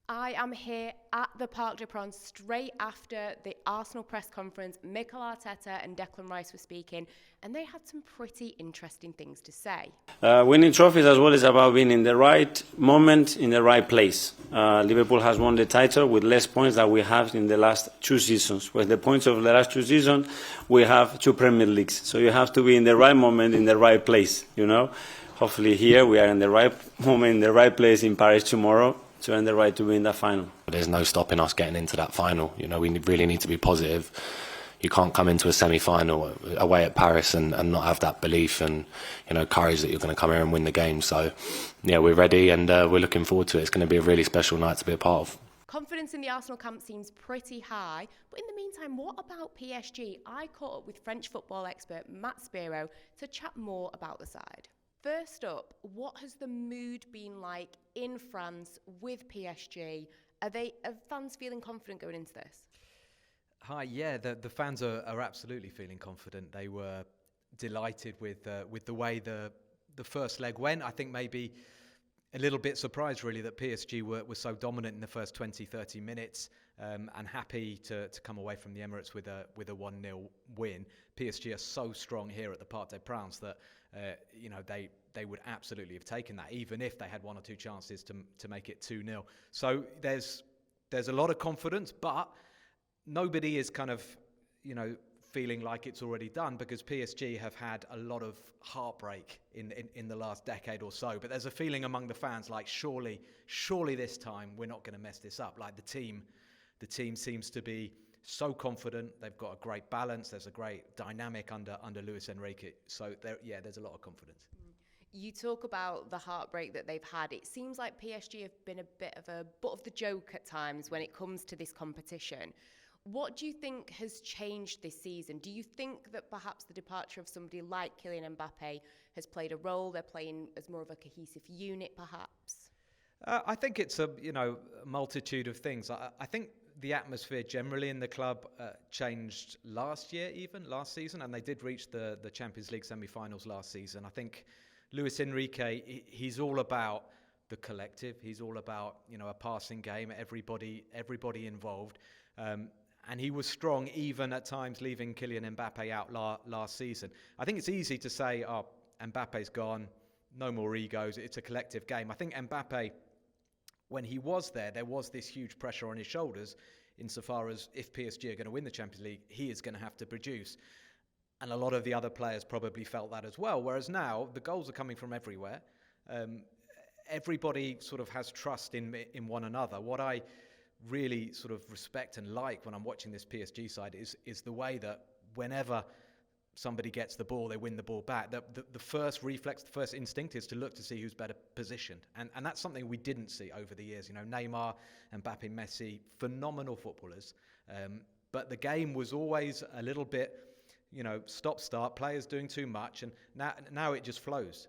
I am here at the Parc des Princes straight after the Arsenal press conference. Mikel Arteta and Declan Rice were speaking, and they had some pretty interesting things to say. Winning trophies as well is about being in the right moment, in the right place. Liverpool has won the title with less points than we have in the last 2 seasons. With the points of the last 2 seasons, we have 2 Premier Leagues. So you have to be in the right moment, in the right place, you know. Hopefully here we are in the right moment, in the right place in Paris tomorrow to earn the right to win that final. There's no stopping us getting into that final. You know, we really need to be positive. You can't come into a semi-final away at Paris and not have that belief and, you know, courage that you're going to come here and win the game. So, yeah, we're ready and we're looking forward to it. It's going to be a really special night to be a part of. Confidence in the Arsenal camp seems pretty high, but in the meantime, what about PSG? I caught up with French football expert Matt Spiro to chat more about the side. First up, what has the mood been like in France with PSG? Are fans feeling confident going into this? Hi, yeah, the fans are absolutely feeling confident. They were delighted with the way the first leg went. I think maybe a little bit surprised really that PSG were so dominant in the first 20-30 minutes and happy to come away from the Emirates with a 1-0 win. PSG are so strong here at the Parc des Princes that you know they would absolutely have taken that even if they had 1 or 2 chances to make it 2-0. So there's a lot of confidence, but nobody is kind of, you know, feeling like it's already done because PSG have had a lot of heartbreak in the last decade or so. But there's a feeling among the fans like surely this time we're not going to mess this up. Like the team seems to be so confident. They've got a great balance. There's a great dynamic under Luis Enrique. So there's a lot of confidence. You talk about the heartbreak that they've had. It seems like PSG have been a bit of a butt of the joke at times when it comes to this competition. What do you think has changed this season? Do you think that perhaps the departure of somebody like Kylian Mbappé has played a role? They're playing as more of a cohesive unit, perhaps? I think it's a multitude of things. I think the atmosphere generally in the club changed last season, and they did reach the Champions League semi-finals last season. I think Luis Enrique, he's all about the collective. He's all about, you know, a passing game, everybody involved. And he was strong even at times leaving Kylian Mbappé out last season. I think it's easy to say, oh, Mbappe's gone, no more egos, it's a collective game. I think Mbappé, when he was there was this huge pressure on his shoulders insofar as if PSG are going to win the Champions League, he is going to have to produce. And a lot of the other players probably felt that as well. Whereas now, the goals are coming from everywhere. Everybody sort of has trust in one another. What I really sort of respect and like when I'm watching this PSG side is the way that whenever somebody gets the ball, they win the ball back. The first reflex, the first instinct is to look to see who's better positioned. And that's something we didn't see over the years. You know, Neymar, Mbappé, Messi, phenomenal footballers. But the game was always a little bit, you know, stop-start, players doing too much. And now it just flows.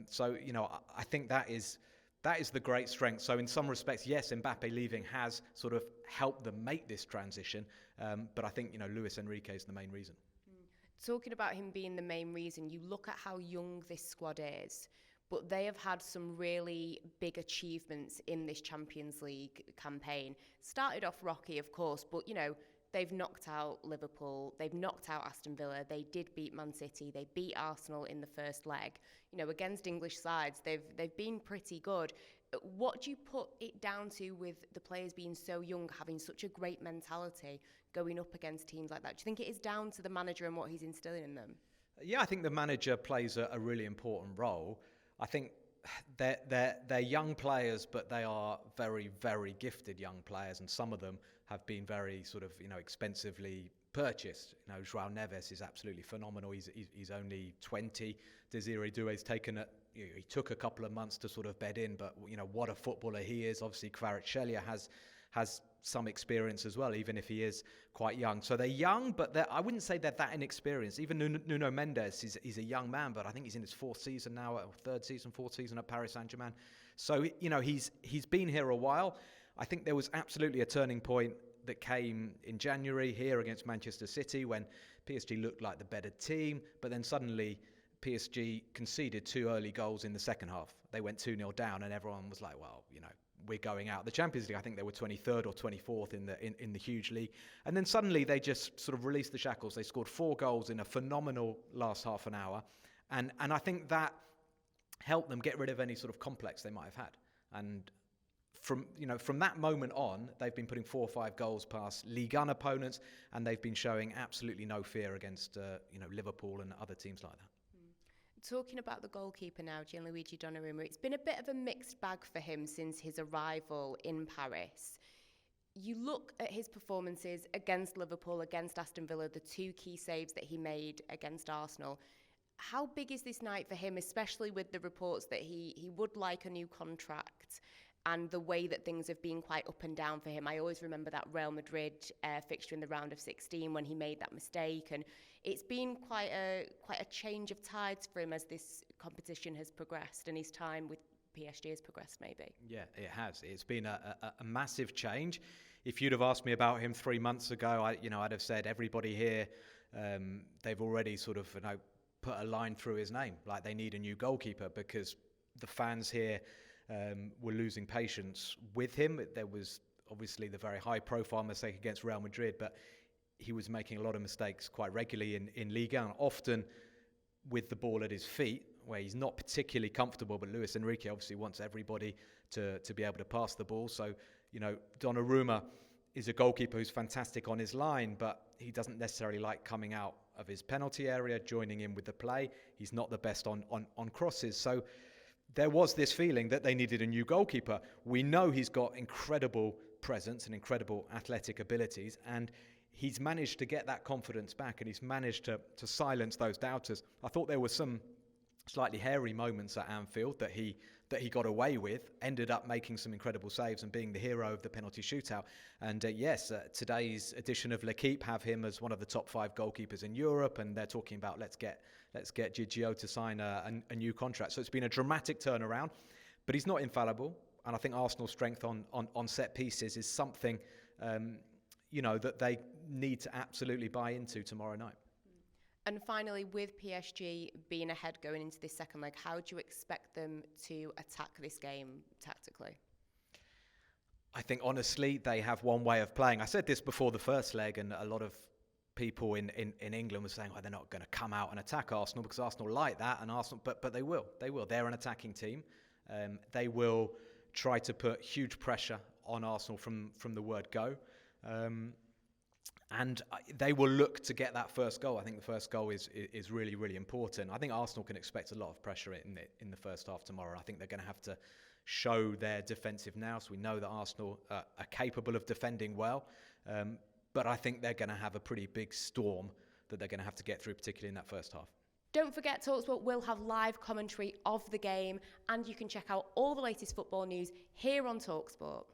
So, you know, I think that is the great strength. So in some respects, yes, Mbappé leaving has sort of helped them make this transition. But I think, you know, Luis Enrique is the main reason. Talking about him being the main reason, you look at how young this squad is, but they have had some really big achievements in this Champions League campaign. Started off rocky, of course, but, you know, they've knocked out Liverpool, they've knocked out Aston Villa, they did beat Man City, they beat Arsenal in the first leg. You know, against English sides, they've been pretty good. What do you put it down to with the players being so young, having such a great mentality, going up against teams like that? Do you think it is down to the manager and what he's instilling in them? Yeah, I think the manager plays a really important role. I think they're young players, but they are very, very gifted young players, and some of them have been very sort of, you know, expensively purchased. You know, João Neves is absolutely phenomenal. He's only 20. Desiree Doué's he took a couple of months to sort of bed in, but, you know, what a footballer he is. Obviously, Kvaratskhelia has some experience as well, even if he is quite young. So they're young, but I wouldn't say they're that inexperienced. Even Nuno Mendes, he's a young man, but I think he's in his fourth season at Paris Saint-Germain. So, you know, he's been here a while. I think there was absolutely a turning point that came in January here against Manchester City when PSG looked like the better team, but then suddenly PSG conceded 2 early goals in the second half. They went 2-0 down and everyone was like, well, you know, we're going out. The Champions League, I think they were 23rd or 24th in the huge league. And then suddenly they just sort of released the shackles. They scored 4 goals in a phenomenal last half an hour. And I think that helped them get rid of any sort of complex they might have had. And from that moment on, they've been putting 4 or 5 goals past Ligue 1 opponents, and they've been showing absolutely no fear against Liverpool and other teams like that. Talking about the goalkeeper now, Gianluigi Donnarumma, it's been a bit of a mixed bag for him since his arrival in Paris. You look at his performances against Liverpool, against Aston Villa, the 2 key saves that he made against Arsenal. How big is this night for him, especially with the reports that he would like a new contract and the way that things have been quite up and down for him? I always remember that Real Madrid fixture in the round of 16 when he made that mistake, and it's been quite a change of tides for him as this competition has progressed and his time with PSG has progressed, maybe. Yeah, it has. It's been a massive change. If you'd have asked me about him 3 months ago, I'd have said everybody here, they've already sort of put a line through his name, like they need a new goalkeeper, because the fans here were losing patience with him. There was obviously the very high-profile mistake against Real Madrid, but he was making a lot of mistakes quite regularly in Ligue 1, often with the ball at his feet, where he's not particularly comfortable. But Luis Enrique obviously wants everybody to be able to pass the ball. So, Donnarumma is a goalkeeper who's fantastic on his line, but he doesn't necessarily like coming out of his penalty area, joining in with the play. He's not the best on crosses. So there was this feeling that they needed a new goalkeeper. We know he's got incredible presence and incredible athletic abilities, and he's managed to get that confidence back, and he's managed to silence those doubters. I thought there were some slightly hairy moments at Anfield that he got away with, ended up making some incredible saves and being the hero of the penalty shootout. And today's edition of L'Équipe have him as one of the top 5 goalkeepers in Europe, and they're talking about let's get Gigio to sign a new contract. So it's been a dramatic turnaround, but he's not infallible. And I think Arsenal's strength on set pieces is something that they need to absolutely buy into tomorrow night. And finally, with PSG being ahead going into this second leg, how do you expect them to attack this game tactically? I think, honestly, they have one way of playing. I said this before the first leg, and a lot of people in England were saying, well, they're not going to come out and attack Arsenal because Arsenal like that, and Arsenal, but they will. They will. They're an attacking team. They will try to put huge pressure on Arsenal from the word go. And they will look to get that first goal. I think the first goal is really, really important. I think Arsenal can expect a lot of pressure in the first half tomorrow. I think they're going to have to show their defensive nous. We know that Arsenal are capable of defending well, but I think they're going to have a pretty big storm that they're going to have to get through, particularly in that first half. Don't forget, talkSPORT will have live commentary of the game, and you can check out all the latest football news here on talkSPORT.